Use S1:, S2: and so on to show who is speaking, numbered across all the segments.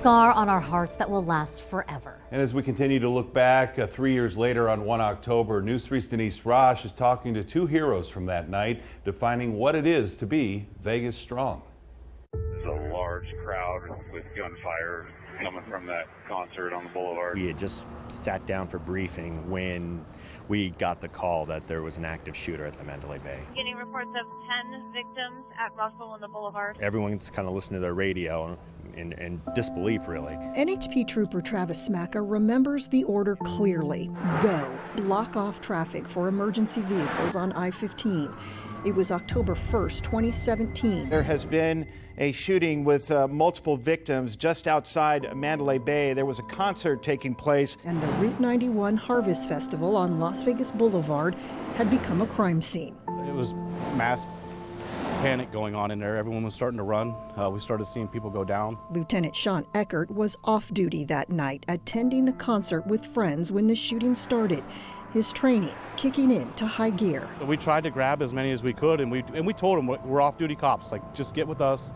S1: scar on our hearts that will last forever.
S2: And as we continue to look back 3 years later on 1 October, News 3's Denise Rosh is talking to two heroes from that night, defining what it is to be Vegas strong.
S3: There's a large crowd with gunfire coming from that concert on the boulevard.
S4: We had just sat down for briefing when we got the call that there was an active shooter at the Mandalay Bay.
S5: Getting reports of 10 victims at Russell and the Boulevard.
S4: Everyone's kind of listening to their radio in disbelief, really.
S6: NHP Trooper Travis Smacka remembers the order clearly. Go. Block off traffic for emergency vehicles on I-15. It was October 1st, 2017.
S7: There has been a shooting with multiple victims just outside Mandalay Bay. There was a concert taking place.
S6: And the Route 91 Harvest Festival on Las Vegas Boulevard had become a crime scene.
S8: It was mass panic going on in there. Everyone was starting to run. We started seeing people go down.
S6: Lieutenant Sean Eckert was off duty that night, attending the concert with friends when the shooting started. His training kicking into high gear.
S8: So we tried to grab as many as we could, and we told them we're off-duty cops. Like, just get with us.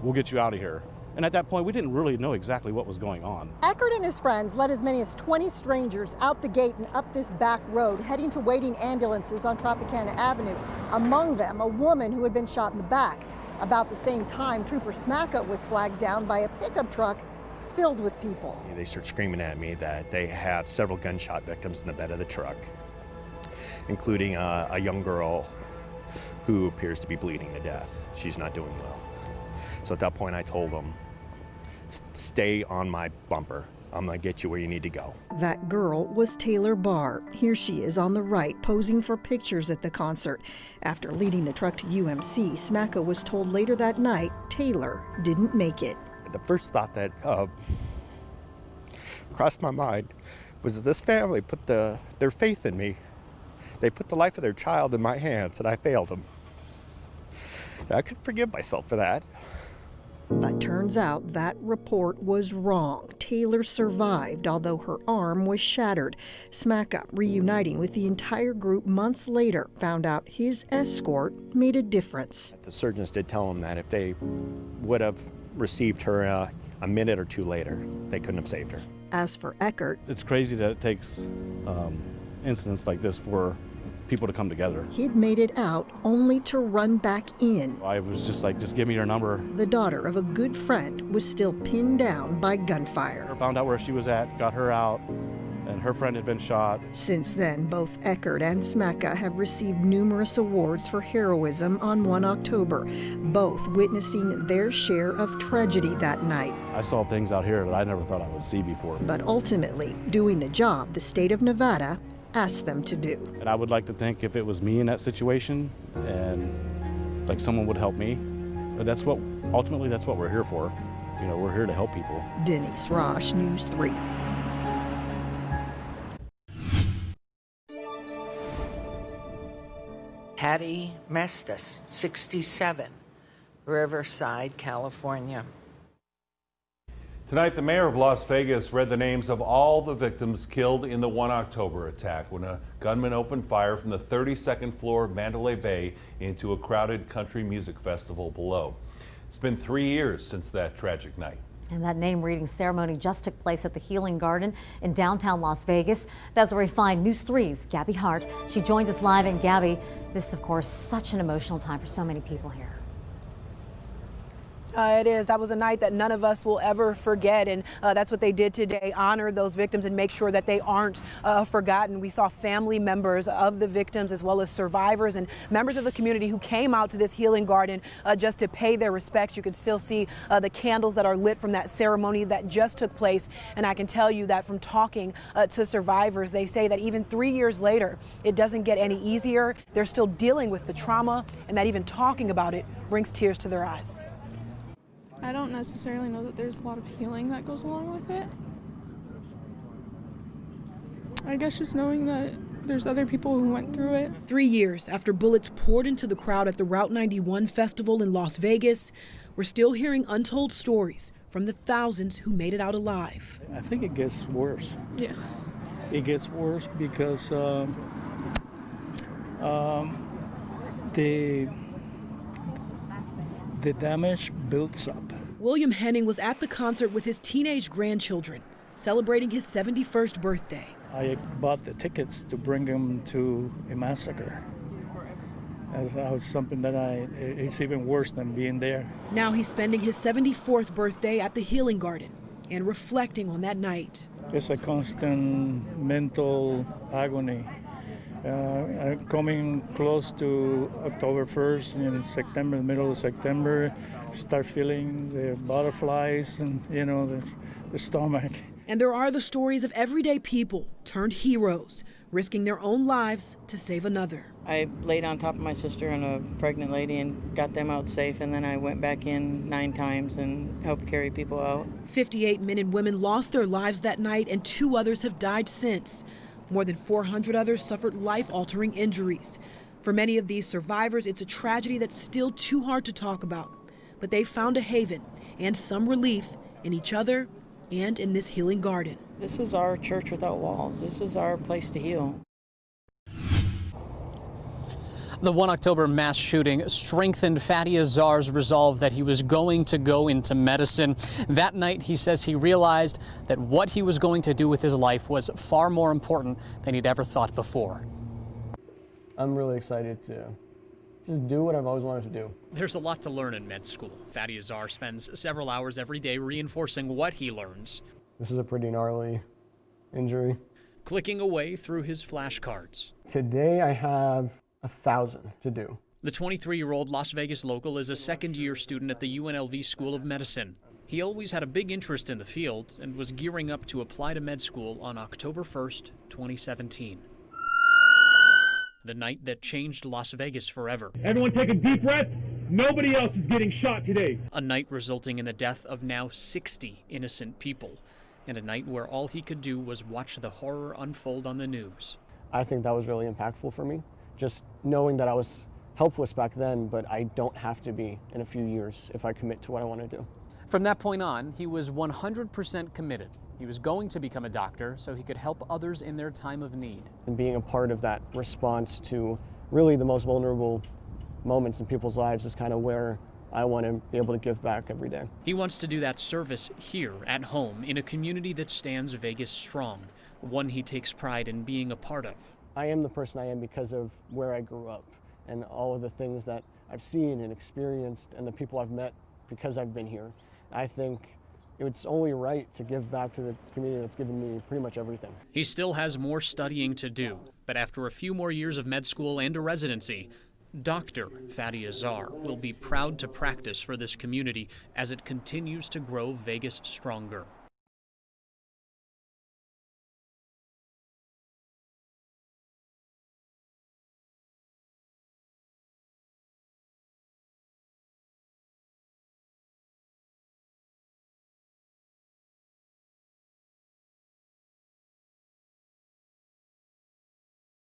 S8: We'll get you out of here. And at that point, we didn't really know exactly what was going on.
S9: Eckert and his friends led as many as 20 strangers out the gate and up this back road, heading to waiting ambulances on Tropicana Avenue. Among them, a woman who had been shot in the back. About the same time, Trooper Smacka was flagged down by a pickup truck filled with people.
S4: They start screaming at me that they have several gunshot victims in the bed of the truck, including a young girl who appears to be bleeding to death. She's not doing well. So at that point, I told them, stay on my bumper. I'm gonna get you where you need to go.
S6: That girl was Taylor Barr. Here she is on the right, posing for pictures at the concert. After leading the truck to UMC, Smacka was told later that night Taylor didn't make it.
S4: The first thought that crossed my mind was that this family put their faith in me. They put the life of their child in my hands, and I failed them. I could forgive myself for that.
S6: But turns out that report was wrong. Taylor survived, although her arm was shattered. Smacka, reuniting with the entire group months later, found out his escort made a difference.
S4: The surgeons did tell him that if they would have received her a minute or two later, they couldn't have saved her.
S6: As for Eckert,
S8: it's crazy that it takes incidents like this for people to come together.
S6: He'd made it out only to run back in.
S8: I was just like, just give me your number.
S6: The daughter of a good friend was still pinned down by gunfire.
S8: I found out where she was at, got her out, and her friend had been shot.
S6: Since then, both Eckert and Smacka have received numerous awards for heroism on 1 October, both witnessing their share of tragedy that night.
S8: I saw things out here that I never thought I would see before.
S6: But ultimately, doing the job the state of Nevada asked them to do.
S8: And I would like to think if it was me in that situation and like someone would help me, but ultimately that's what we're here for. You know, we're here to help people.
S6: Denise Rosh, News 3.
S10: Hattie Mestis, 67, Riverside, California.
S2: Tonight, the mayor of Las Vegas read the names of all the victims killed in the 1 October attack when a gunman opened fire from the 32nd floor of Mandalay Bay into a crowded country music festival below. It's been 3 years since that tragic night.
S1: And that name reading ceremony just took place at the Healing Garden in downtown Las Vegas. That's where we find News 3's Gabby Hart. She joins us live. And Gabby, this is, of course, such an emotional time for so many people here.
S11: It is. That was a night that none of us will ever forget, and that's what they did today, honor those victims and make sure that they aren't forgotten. We saw family members of the victims as well as survivors and members of the community who came out to this Healing Garden just to pay their respects. You can still see the candles that are lit from that ceremony that just took place, and I can tell you that from talking to survivors, they say that even 3 years later, it doesn't get any easier. They're still dealing with the trauma, and that even talking about it brings tears to their eyes.
S12: I don't necessarily know that there's a lot of healing that goes along with it. I guess just knowing that there's other people who went through it.
S13: 3 years after bullets poured into the crowd at the Route 91 festival in Las Vegas, we're still hearing untold stories from the thousands who made it out alive.
S14: I think it gets worse.
S12: Yeah.
S14: It gets worse because the damage builds up.
S13: William Henning was at the concert with his teenage grandchildren, celebrating his 71st birthday.
S14: I bought the tickets to bring him to a massacre. That was something that it's even worse than being there.
S13: Now he's spending his 74th birthday at the Healing Garden and reflecting on that night.
S14: It's a constant mental agony. Coming close to October 1st in September, the middle of September, start feeling the butterflies and, the stomach.
S13: And there are the stories of everyday people turned heroes, risking their own lives to save another.
S15: I laid on top of my sister and a pregnant lady and got them out safe, and then I went back in 9 times and helped carry people out.
S13: 58 men and women lost their lives that night, and 2 others have died since. More than 400 others suffered life-altering injuries. For many of these survivors, it's a tragedy that's still too hard to talk about. But they found a haven and some relief in each other and in this healing garden.
S15: This is our church without walls. This is our place to heal.
S16: The 1 October mass shooting strengthened Fadi Azar's resolve that he was going to go into medicine. That night, he says he realized that what he was going to do with his life was far more important than he'd ever thought before.
S17: I'm really excited to just do what I've always wanted to do.
S16: There's a lot to learn in med school. Fadi Azar spends several hours every day reinforcing what he learns.
S17: This is a pretty gnarly injury.
S16: Clicking away through his flashcards.
S17: Today I have 1,000 to do.
S16: The 23-year-old Las Vegas local is a second-year student at the UNLV School of Medicine. He always had a big interest in the field and was gearing up to apply to med school on October 1st, 2017. The night that changed Las Vegas forever.
S18: Everyone take a deep breath. Nobody else is getting shot today.
S16: A night resulting in the death of now 60 innocent people. And a night where all he could do was watch the horror unfold on the news.
S17: I think that was really impactful for me. Just knowing that I was helpless back then, but I don't have to be in a few years if I commit to what I want to do.
S16: From that point on, he was 100% committed. He was going to become a doctor so he could help others in their time of need.
S17: And being a part of that response to really the most vulnerable moments in people's lives is kind of where I want to be able to give back every day.
S16: He wants to do that service here at home in a community that stands Vegas strong, one he takes pride in being a part of.
S17: I am the person I am because of where I grew up and all of the things that I've seen and experienced and the people I've met because I've been here. I think it's only right to give back to the community that's given me pretty much everything.
S16: He still has more studying to do, but after a few more years of med school and a residency, Dr. Fadi Azar will be proud to practice for this community as it continues to grow Vegas stronger.